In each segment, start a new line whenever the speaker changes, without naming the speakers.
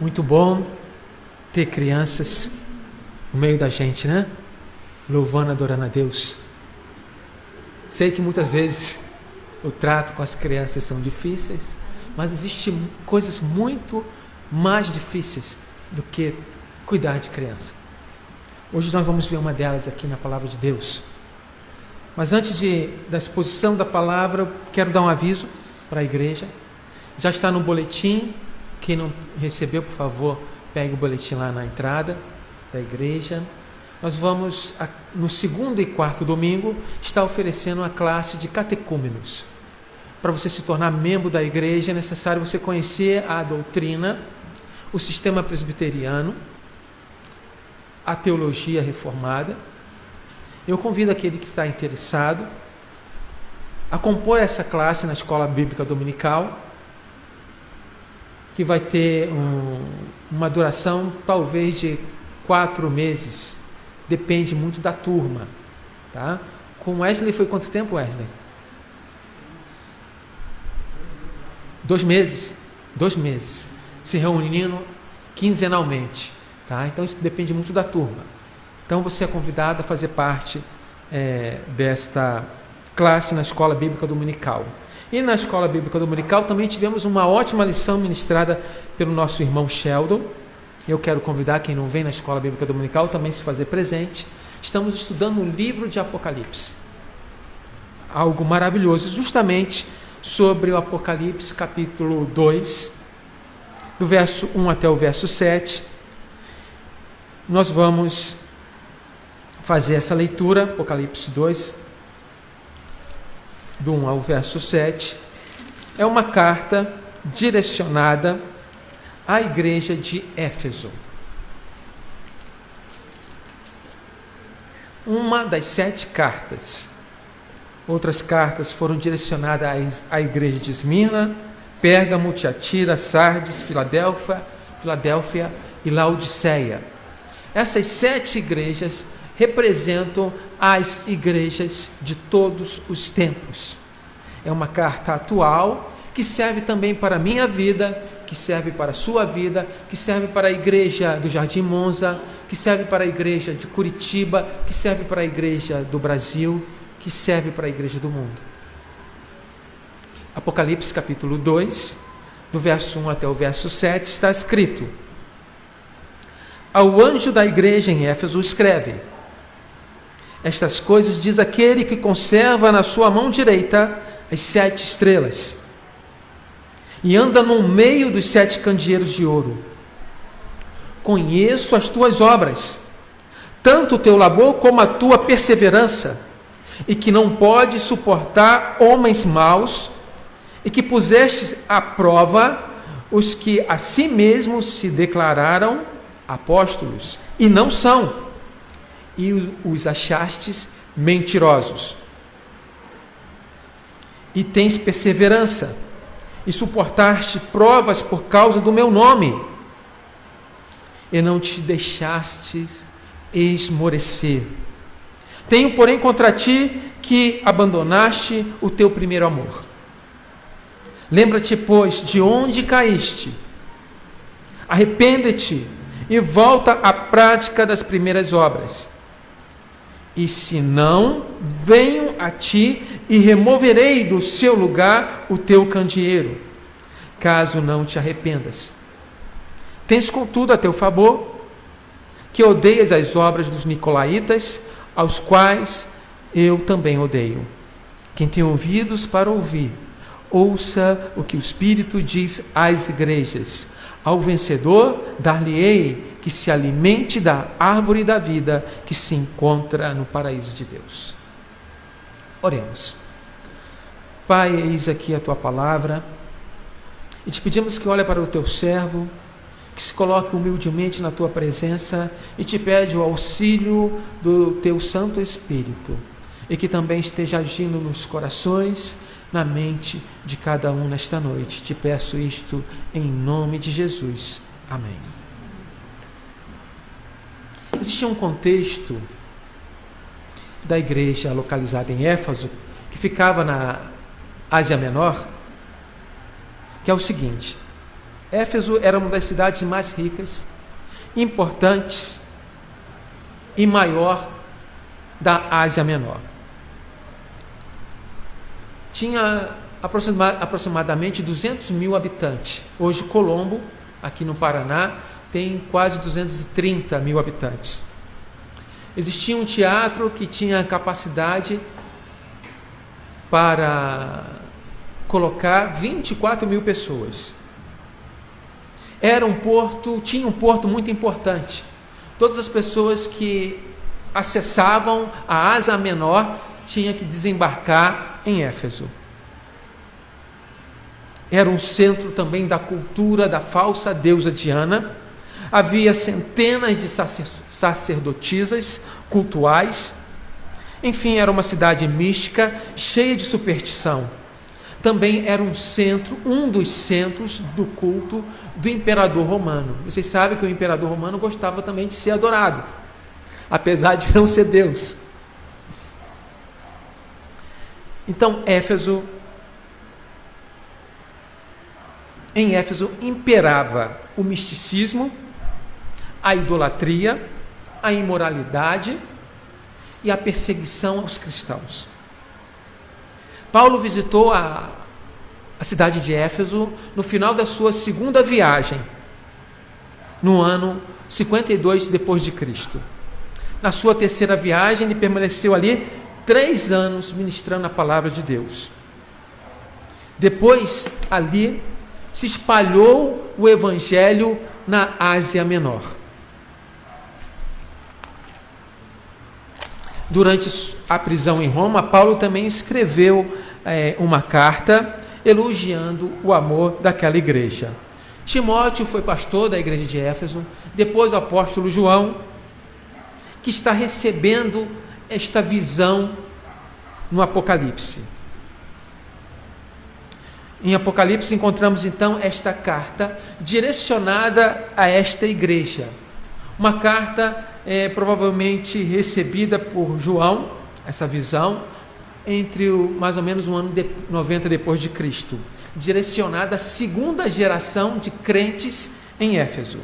Muito bom ter crianças no meio da gente, né? Louvando, adorando a Deus. Sei que muitas vezes o trato com as crianças são difíceis, mas existem coisas muito mais difíceis do que cuidar de criança. Hoje nós vamos ver uma delas aqui na Palavra de Deus. Mas antes da exposição da palavra, eu quero dar um aviso para a igreja. Já está no boletim. Quem não recebeu, por favor, pegue o boletim lá na entrada da igreja. Nós vamos, no segundo e quarto domingo, estar oferecendo uma classe de catecúmenos. Para você se tornar membro da igreja, é necessário você conhecer a doutrina, o sistema presbiteriano, a teologia reformada. Eu convido aquele que está interessado a compor essa classe na Escola Bíblica Dominical, que vai ter uma duração talvez de 4 meses, depende muito da turma, tá? Com Wesley foi quanto tempo, Wesley? 2 meses. 2 meses, se reunindo quinzenalmente, tá? Então isso depende muito da turma. Então você é convidado a fazer parte desta classe na Escola Bíblica Dominical. E na Escola Bíblica Dominical também tivemos uma ótima lição ministrada pelo nosso irmão Sheldon. Eu quero convidar quem não vem na Escola Bíblica Dominical também se fazer presente. Estamos estudando o livro de Apocalipse. Algo maravilhoso, justamente sobre o Apocalipse, capítulo 2, do verso 1 até o verso 7. Nós vamos fazer essa leitura, Apocalipse 2, do 1 ao verso 7. É uma carta direcionada à igreja de Éfeso. Uma das 7 cartas. Outras cartas foram direcionadas à igreja de Esmirna, Pérgamo, Tiatira, Sardes, Filadélfia e Laodiceia. Essas 7 igrejas representam as igrejas de todos os tempos. É uma carta atual que serve também para a minha vida, que serve para a sua vida, que serve para a igreja do Jardim Monza, que serve para a igreja de Curitiba, que serve para a igreja do Brasil, que serve para a igreja do mundo. Apocalipse capítulo 2, do verso 1 até o verso 7, está escrito: Ao anjo da igreja em Éfeso escreve: Estas coisas diz aquele que conserva na sua mão direita as 7 estrelas e anda no meio dos 7 candeeiros de ouro. Conheço as tuas obras, tanto o teu labor como a tua perseverança, e que não podes suportar homens maus, e que pusestes à prova os que a si mesmos se declararam apóstolos, e não são, e os achastes mentirosos. E tens perseverança, e suportaste provas por causa do meu nome, e não te deixastes esmorecer. Tenho, porém, contra ti que abandonaste o teu primeiro amor. Lembra-te, pois, de onde caíste. Arrepende-te e volta à prática das primeiras obras. E se não, venho a ti e removerei do seu lugar o teu candeeiro, caso não te arrependas. Tens, contudo, a teu favor, que odeias as obras dos nicolaítas, aos quais eu também odeio. Quem tem ouvidos para ouvir, ouça o que o Espírito diz às igrejas. Ao vencedor, dar-lhe-ei que se alimente da árvore da vida que se encontra no paraíso de Deus. Oremos. Pai, eis aqui a tua palavra, e te pedimos que olhe para o teu servo, que se coloque humildemente na tua presença e te pede o auxílio do teu Santo Espírito, e que também esteja agindo nos corações, na mente de cada um nesta noite. Te peço isto em nome de Jesus. Amém. Existe um contexto da igreja localizada em Éfeso, que ficava na Ásia Menor, que é o seguinte: Éfeso era uma das cidades mais ricas, importantes e maior da Ásia Menor. Tinha aproximadamente 200 mil habitantes. Hoje, Colombo, aqui no Paraná, tem quase 230 mil habitantes. Existia um teatro que tinha capacidade para colocar 24 mil pessoas. Tinha um porto muito importante. Todas as pessoas que acessavam a Ásia Menor tinham que desembarcar em Éfeso. Era um centro também da cultura da falsa deusa Diana. Havia centenas de sacerdotisas cultuais. Enfim, era uma cidade mística, cheia de superstição. Também era um dos centros do culto do imperador romano. Vocês sabem que o imperador romano gostava também de ser adorado, apesar de não ser Deus. Então, em Éfeso imperava o misticismo, a idolatria, a imoralidade e a perseguição aos cristãos. Paulo visitou a cidade de Éfeso no final da sua segunda viagem, no ano 52 depois de Cristo. Na sua terceira viagem, ele permaneceu ali 3 anos ministrando a palavra de Deus. Depois, ali, se espalhou o evangelho na Ásia Menor. Durante a prisão em Roma, Paulo também escreveu uma carta elogiando o amor daquela igreja. Timóteo foi pastor da igreja de Éfeso, depois o apóstolo João, que está recebendo esta visão no Apocalipse. Em Apocalipse encontramos então esta carta direcionada a esta igreja. Uma carta provavelmente recebida por João, essa visão, entre mais ou menos o ano 90 depois de Cristo, direcionada à segunda geração de crentes em Éfeso.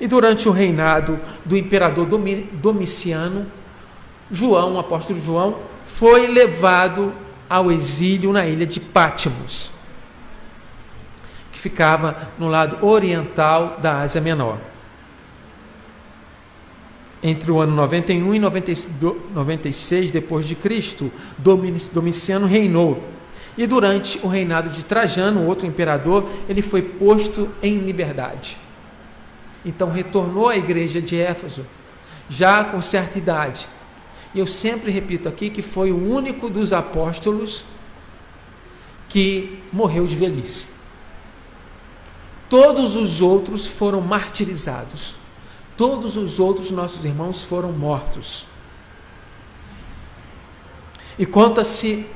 E durante o reinado do imperador Domiciano, o apóstolo João, foi levado ao exílio na ilha de Patmos, que ficava no lado oriental da Ásia Menor. Entre o ano 91 e 96 depois de Cristo, Domiciano reinou. E durante o reinado de Trajano, outro imperador, ele foi posto em liberdade. Então retornou à igreja de Éfeso, já com certa idade. E eu sempre repito aqui que foi o único dos apóstolos que morreu de velhice. Todos os outros foram martirizados. Todos os outros nossos irmãos foram mortos. E conta-se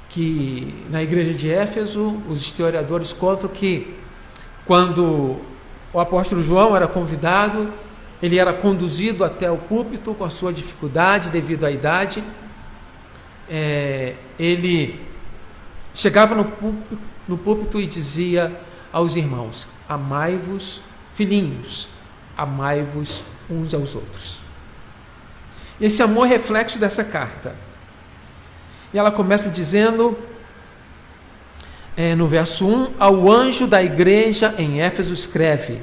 que na igreja de Éfeso, os historiadores contam que quando o apóstolo João era convidado, ele era conduzido até o púlpito com a sua dificuldade devido à idade. Ele chegava no púlpito e dizia aos irmãos: amai-vos, filhinhos, amai-vos uns aos outros. Esse amor é reflexo dessa carta. E ela começa dizendo, no verso 1, ao anjo da igreja em Éfeso escreve: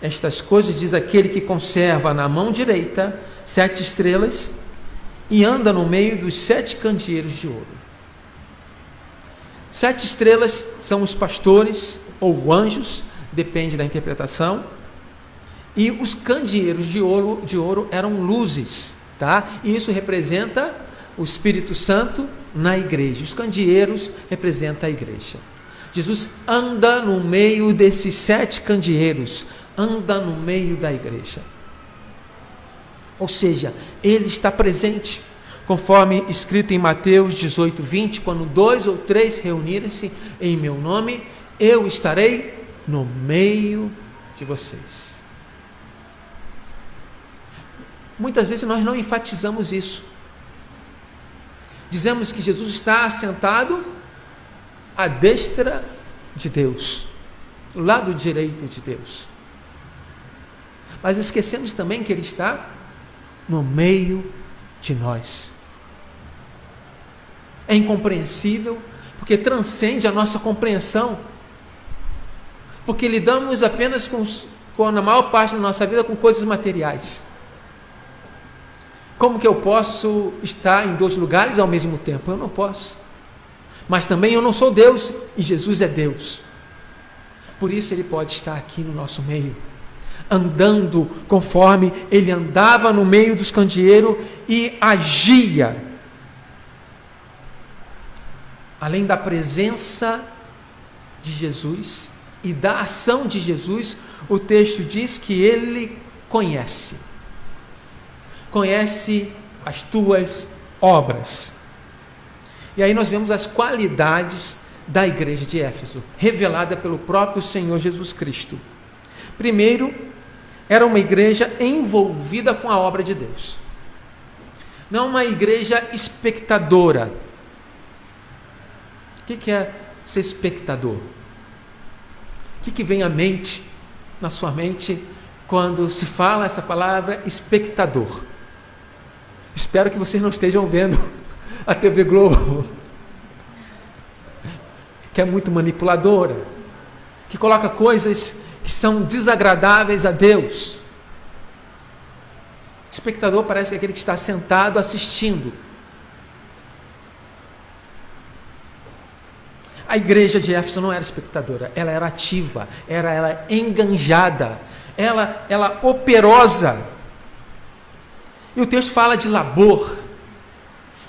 estas coisas diz aquele que conserva na mão direita 7 estrelas e anda no meio dos 7 candeeiros de ouro. 7 estrelas são os pastores ou anjos, depende da interpretação, e os candeeiros de ouro eram luzes, tá? E isso representa o Espírito Santo na igreja. Os candeeiros representam a igreja. Jesus anda no meio desses 7 candeeiros, anda no meio da igreja. Ou seja, ele está presente, conforme escrito em Mateus 18:20, quando 2 ou 3 reunirem-se em meu nome, eu estarei no meio de vocês. Muitas vezes nós não enfatizamos isso. Dizemos que Jesus está assentado à destra de Deus, do lado direito de Deus. Mas esquecemos também que Ele está no meio de nós. É incompreensível, porque transcende a nossa compreensão, porque lidamos apenas na maior parte da nossa vida com coisas materiais. Como que eu posso estar em 2 lugares ao mesmo tempo? Eu não posso. Mas também eu não sou Deus, e Jesus é Deus. Por isso Ele pode estar aqui no nosso meio, andando conforme Ele andava no meio dos candeeiros e agia. Além da presença de Jesus e da ação de Jesus, o texto diz que Ele conhece as tuas obras. E aí nós vemos as qualidades da igreja de Éfeso, revelada pelo próprio Senhor Jesus Cristo. Primeiro, era uma igreja envolvida com a obra de Deus. Não uma igreja espectadora. O que é ser espectador? O que vem à mente, na sua mente, quando se fala essa palavra espectador? Espero que vocês não estejam vendo a TV Globo, que é muito manipuladora, que coloca coisas que são desagradáveis a Deus. Espectador parece que é aquele que está sentado assistindo. A igreja de Éfeso não era espectadora, ela era ativa, ela enganjada, ela operosa. E o texto fala de labor.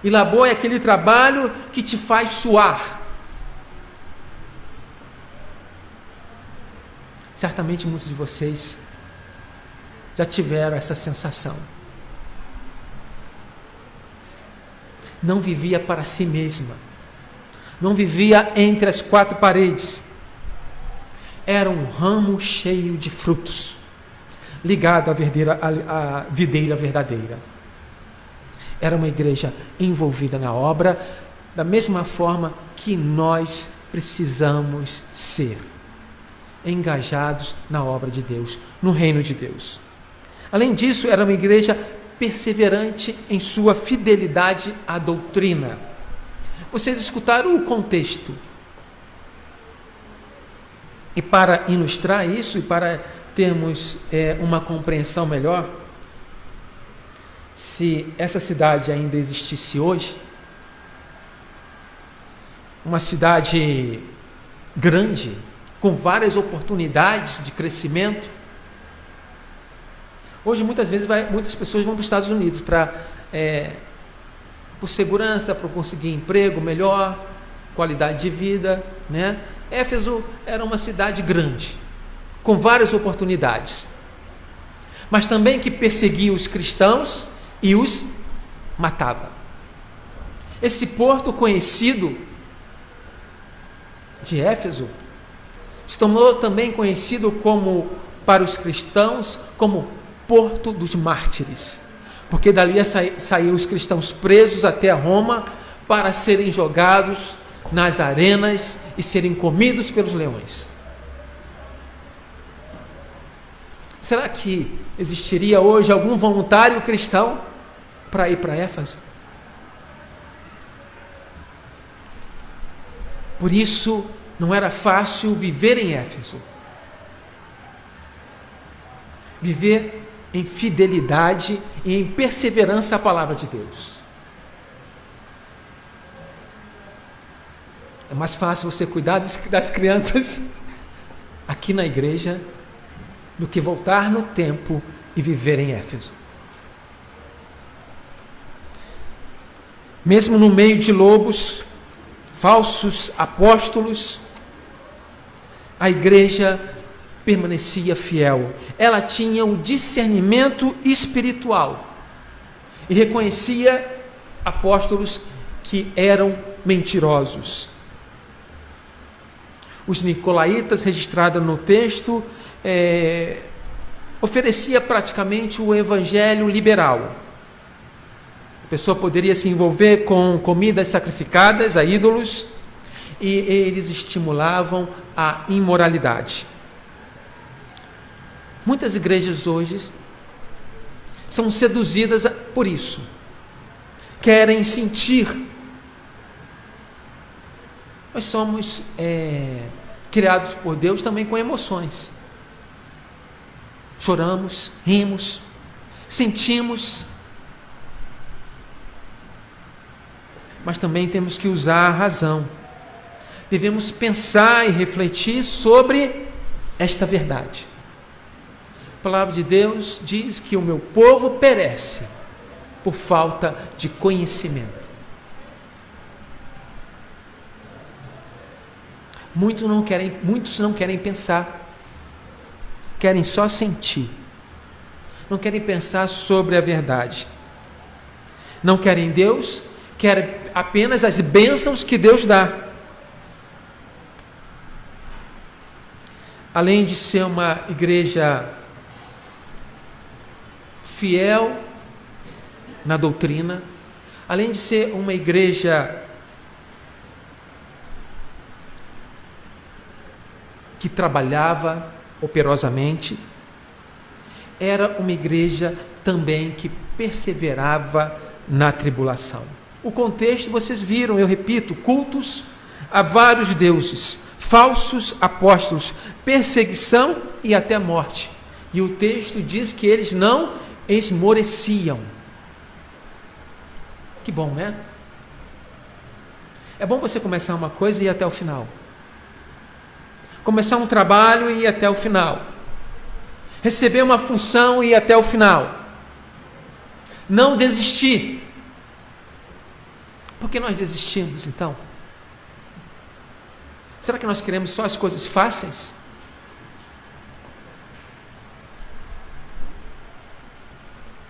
E labor é aquele trabalho que te faz suar. Certamente muitos de vocês já tiveram essa sensação. Não vivia para si mesma. Não vivia entre as 4 paredes. Era um ramo cheio de frutos, ligado à videira verdadeira. Era uma igreja envolvida na obra, da mesma forma que nós precisamos ser, engajados na obra de Deus, no reino de Deus. Além disso, era uma igreja perseverante em sua fidelidade à doutrina. Vocês escutaram o contexto. E para ilustrar isso, e para termos uma compreensão melhor, se essa cidade ainda existisse hoje, uma cidade grande, com várias oportunidades de crescimento. Hoje, muitas vezes, muitas pessoas vão para os Estados Unidos por segurança, para conseguir emprego melhor, qualidade de vida, né? Éfeso era uma cidade grande, com várias oportunidades, mas também que perseguia os cristãos e os matava. Esse porto conhecido de Éfeso se tornou também conhecido para os cristãos como Porto dos Mártires, porque dali saíram os cristãos presos até Roma para serem jogados nas arenas e serem comidos pelos leões. Será que existiria hoje algum voluntário cristão para ir para Éfeso? Por isso, não era fácil viver em Éfeso. Viver em fidelidade e em perseverança à palavra de Deus. É mais fácil você cuidar das crianças aqui na igreja do que voltar no tempo e viver em Éfeso. Mesmo no meio de lobos, falsos apóstolos, a igreja permanecia fiel. Ela tinha um discernimento espiritual e reconhecia apóstolos que eram mentirosos. Os nicolaítas, registrados no texto, oferecia praticamente o evangelho liberal. A pessoa poderia se envolver com comidas sacrificadas a ídolos e eles estimulavam a imoralidade. Muitas igrejas hoje são seduzidas por isso. Querem sentir. Nós somos criados por Deus também com emoções. Choramos, rimos, sentimos. Mas também temos que usar a razão. Devemos pensar e refletir sobre esta verdade. A palavra de Deus diz que o meu povo perece por falta de conhecimento. Muitos não querem pensar, querem só sentir. Não querem pensar sobre a verdade. Não querem Deus, querem apenas as bênçãos que Deus dá. Além de ser uma igreja fiel na doutrina, além de ser uma igreja que trabalhava operosamente, era uma igreja também que perseverava na tribulação. O contexto vocês viram, eu repito, cultos a vários deuses, falsos apóstolos, perseguição e até morte. E o texto diz que eles não esmoreciam. Que bom, né? É bom você começar uma coisa e ir até o final. Começar um trabalho e ir até o final. Receber uma função e ir até o final. Não desistir. Por que nós desistimos, então? Será que nós queremos só as coisas fáceis?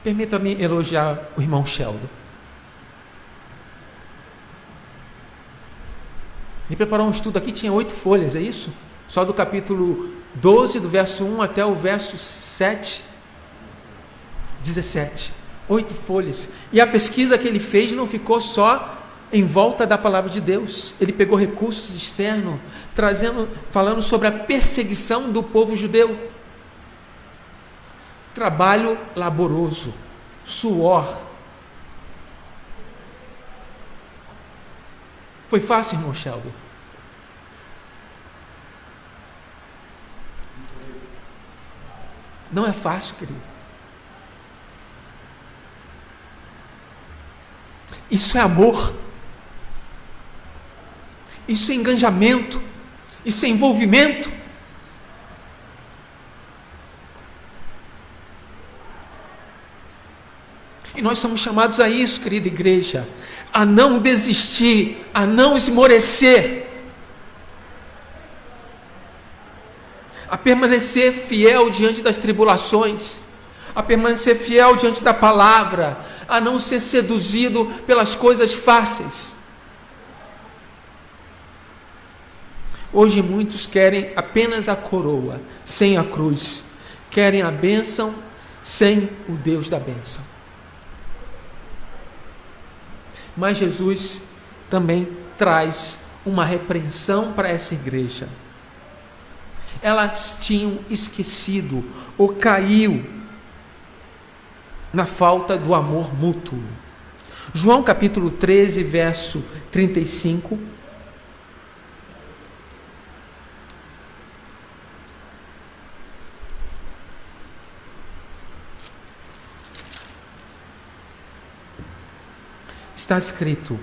Permita-me elogiar o irmão Sheldon. Ele preparou um estudo aqui, tinha 8 folhas, é isso? Só do capítulo 12, do verso 1 até o verso 17. 8 folhas. E a pesquisa que ele fez não ficou só em volta da palavra de Deus. Ele pegou recursos externos, falando sobre a perseguição do povo judeu. Trabalho laboroso, suor. Foi fácil, irmão Sheldon? Não é fácil, querido. Isso é amor. Isso é engajamento. Isso é envolvimento. E nós somos chamados a isso, querida igreja, a não desistir, a não esmorecer, a permanecer fiel diante das tribulações, a permanecer fiel diante da palavra, a não ser seduzido pelas coisas fáceis. Hoje muitos querem apenas a coroa, sem a cruz, querem a bênção sem o Deus da bênção. Mas Jesus também traz uma repreensão para essa igreja. Elas tinham esquecido ou caiu na falta do amor mútuo. João capítulo 13, verso 35. Está escrito: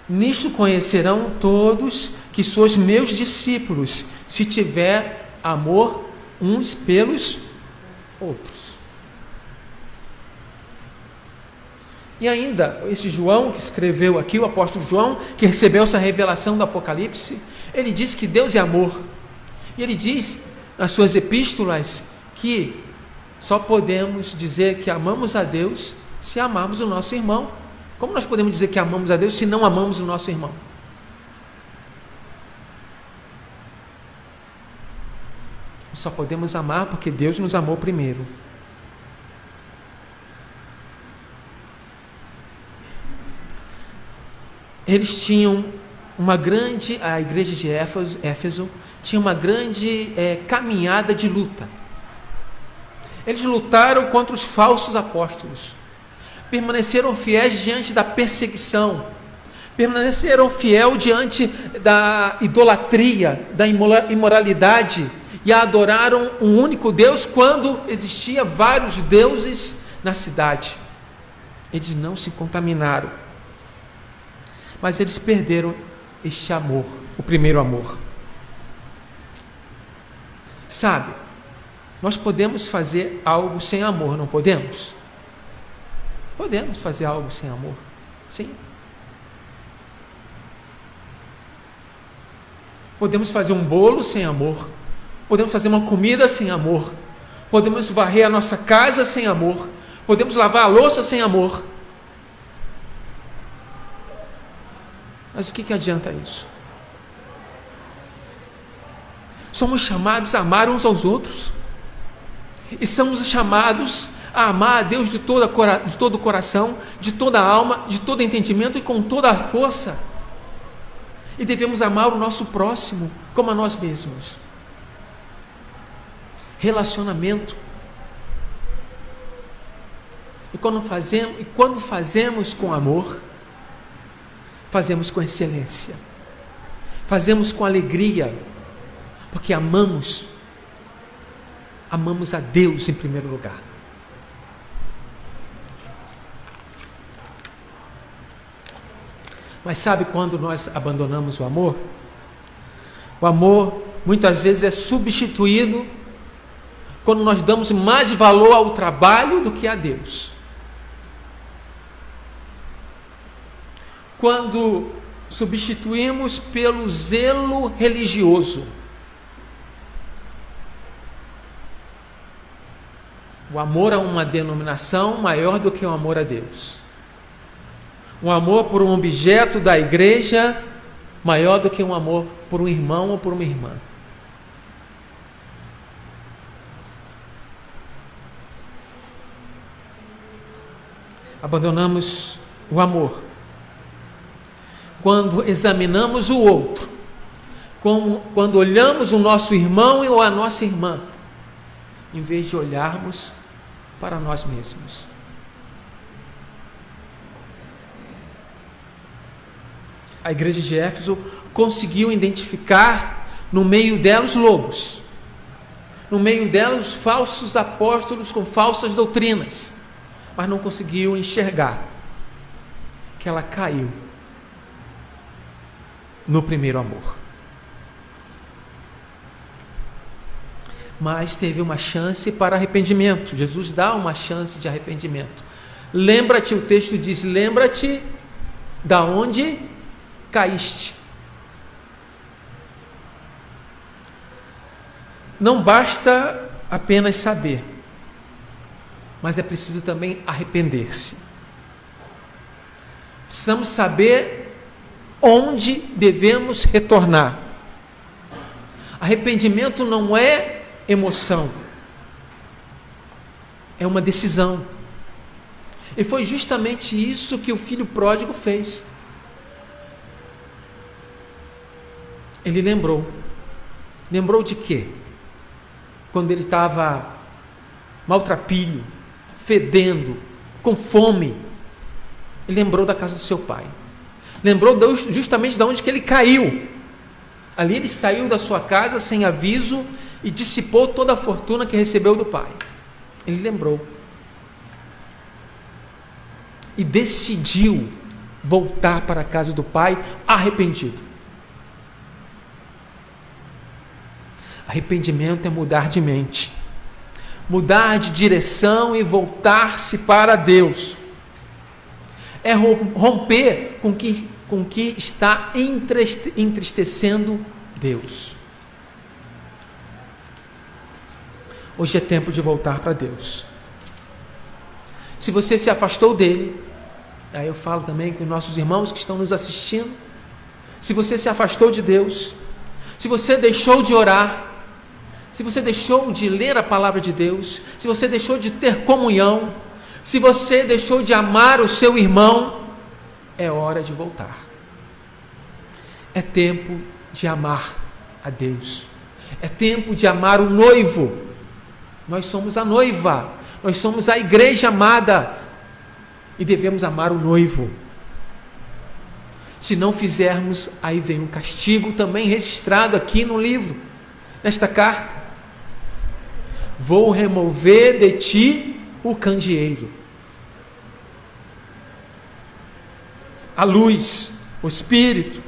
nisto conhecerão todos que sois meus discípulos, se tiver amor uns pelos outros. E ainda, esse João que escreveu aqui, o apóstolo João, que recebeu essa revelação do Apocalipse, ele diz que Deus é amor. E ele diz nas suas epístolas que só podemos dizer que amamos a Deus se amarmos o nosso irmão. Como nós podemos dizer que amamos a Deus se não amamos o nosso irmão? Só podemos amar porque Deus nos amou primeiro. Eles tinham a igreja de Éfeso tinha uma grande caminhada de luta. Eles lutaram contra os falsos apóstolos, permaneceram fiéis diante da perseguição, permaneceram fiéis diante da idolatria, da imoralidade, e adoraram um único Deus quando existia vários deuses na cidade. Eles não se contaminaram, mas eles perderam este amor, o primeiro amor. Sabe, nós podemos fazer algo sem amor, não podemos? Podemos fazer algo sem amor, sim. Podemos fazer um bolo sem amor, podemos fazer uma comida sem amor, podemos varrer a nossa casa sem amor, podemos lavar a louça sem amor. Mas o que adianta isso? Somos chamados a amar uns aos outros, e somos chamados a amar a Deus de todo o coração, de toda a alma, de todo entendimento e com toda a força. E devemos amar o nosso próximo como a nós mesmos. Relacionamento. E quando fazemos com amor, fazemos com excelência, fazemos com alegria, porque amamos a Deus em primeiro lugar. Mas sabe quando nós abandonamos o amor? O amor muitas vezes é substituído quando nós damos mais valor ao trabalho do que a Deus. Quando substituímos pelo zelo religioso. O amor a uma denominação maior do que o amor a Deus. Um amor por um objeto da igreja maior do que um amor por um irmão ou por uma irmã. Abandonamos o amor quando examinamos o outro, quando olhamos o nosso irmão ou a nossa irmã, em vez de olharmos para nós mesmos. A igreja de Éfeso conseguiu identificar no meio dela os lobos, no meio dela os falsos apóstolos com falsas doutrinas, mas não conseguiu enxergar que ela caiu no primeiro amor. Mas teve uma chance para arrependimento. Jesus dá uma chance de arrependimento. Lembra-te, o texto diz, lembra-te da onde caíste. Não basta apenas saber, mas é preciso também arrepender-se. Precisamos saber onde devemos retornar. Arrependimento não é emoção, é uma decisão. E foi justamente isso que o filho pródigo fez. Ele lembrou de quê? Quando ele estava maltrapilho, fedendo, com fome, ele lembrou da casa do seu pai. Lembrou justamente de onde que ele caiu. Ali ele saiu da sua casa sem aviso e dissipou toda a fortuna que recebeu do pai. Ele lembrou. E decidiu voltar para a casa do pai arrependido. Arrependimento é mudar de mente, mudar de direção e voltar-se para Deus. É romper com o que está entristecendo Deus. Hoje é tempo de voltar para Deus. Se você se afastou dele, aí eu falo também com os nossos irmãos que estão nos assistindo, se você se afastou de Deus, se você deixou de orar, se você deixou de ler a palavra de Deus, se você deixou de ter comunhão, se você deixou de amar o seu irmão, é hora de voltar. É tempo de amar a Deus. É tempo de amar o noivo. Nós somos a noiva. Nós somos a igreja amada. E devemos amar o noivo. Se não fizermos, aí vem um castigo também registrado aqui no livro, nesta carta. Vou remover de ti o candeeiro. A luz, o Espírito,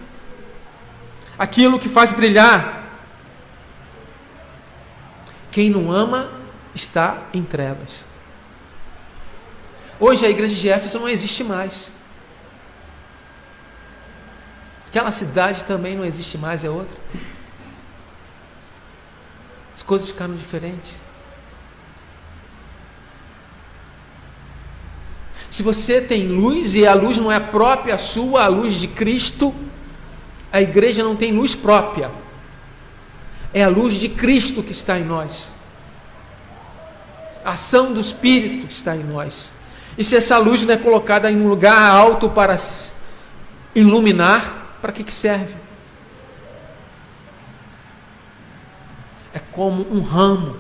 aquilo que faz brilhar. Quem não ama está em trevas. Hoje a igreja de Éfeso não existe mais. Aquela cidade também não existe mais, é outra. As coisas ficaram diferentes. Se você tem luz e a luz não é própria sua, a luz de Cristo, a igreja não tem luz própria. É a luz de Cristo que está em nós. A ação do Espírito que está em nós. E se essa luz não é colocada em um lugar alto para iluminar, para que serve? É como um ramo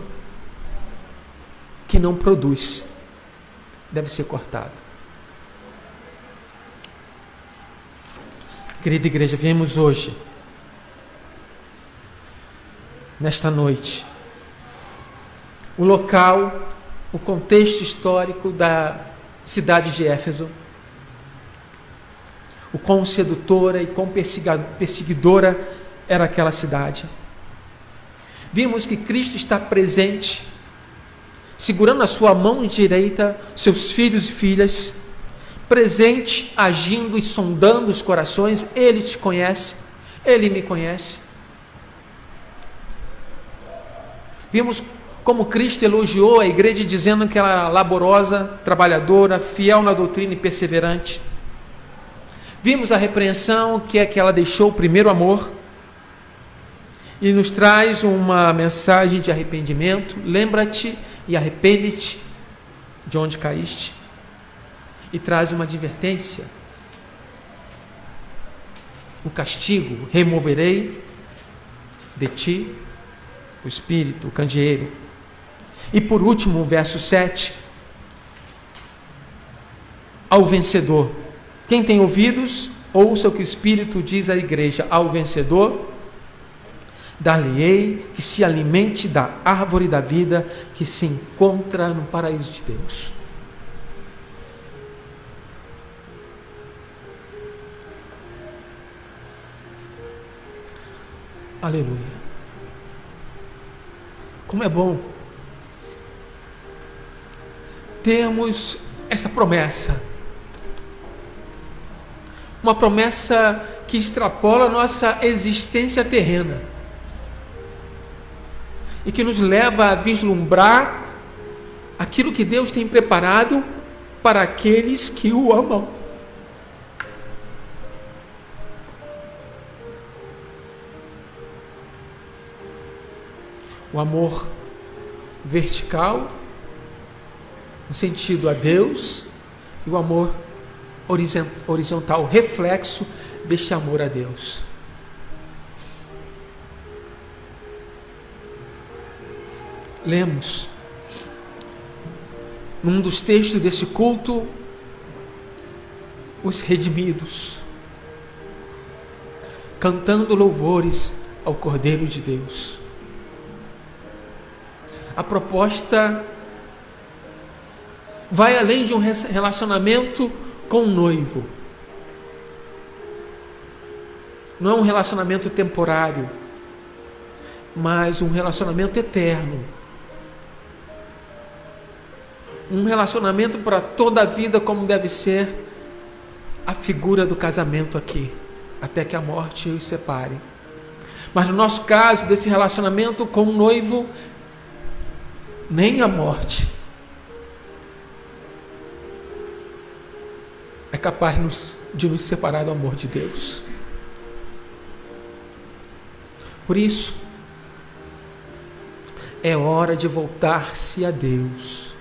que não produz. Deve ser cortado. Querida igreja, viemos hoje, nesta noite, o local, o contexto histórico da cidade de Éfeso, o quão sedutora e quão perseguidora era aquela cidade. Vimos que Cristo está presente, segurando a sua mão direita, seus filhos e filhas, presente, agindo e sondando os corações. Ele te conhece, Ele me conhece. Vimos como Cristo elogiou a igreja, dizendo que ela era laborosa, trabalhadora, fiel na doutrina e perseverante. Vimos a repreensão, que é que ela deixou o primeiro amor, e nos traz uma mensagem de arrependimento. Lembra-te e arrepende-te de onde caíste. E traz uma advertência. O castigo: removerei de ti o espírito, o candeeiro. E por último, o verso 7. Ao vencedor. Quem tem ouvidos, ouça o que o Espírito diz à igreja. Ao vencedor, dar-lhe-ei que se alimente da árvore da vida que se encontra no paraíso de Deus. Aleluia. Como é bom termos essa promessa. Uma promessa que extrapola a nossa existência terrena e que nos leva a vislumbrar aquilo que Deus tem preparado para aqueles que o amam. O amor vertical, no sentido a Deus, e o amor horizontal, reflexo deste amor a Deus. Lemos num dos textos desse culto os redimidos cantando louvores ao Cordeiro de Deus. A proposta vai além de um relacionamento com o noivo. Não é um relacionamento temporário, mas um relacionamento eterno. Um relacionamento para toda a vida, como deve ser a figura do casamento aqui, até que a morte os separe. Mas no nosso caso, desse relacionamento com o noivo, nem a morte é capaz de nos separar do amor de Deus. Por isso, é hora de voltar-se a Deus.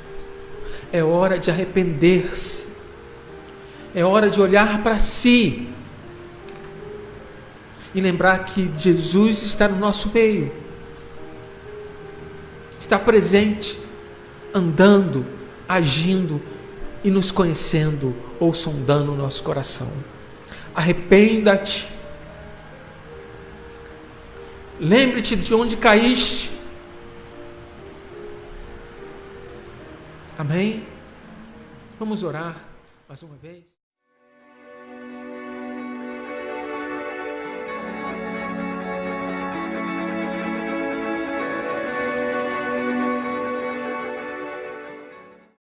É hora de arrepender-se. É hora de olhar para si e lembrar que Jesus está no nosso meio, está presente, andando, agindo e nos conhecendo ou sondando o nosso coração. Arrependa-te. Lembre-te de onde caíste. Amém? Vamos orar mais uma vez.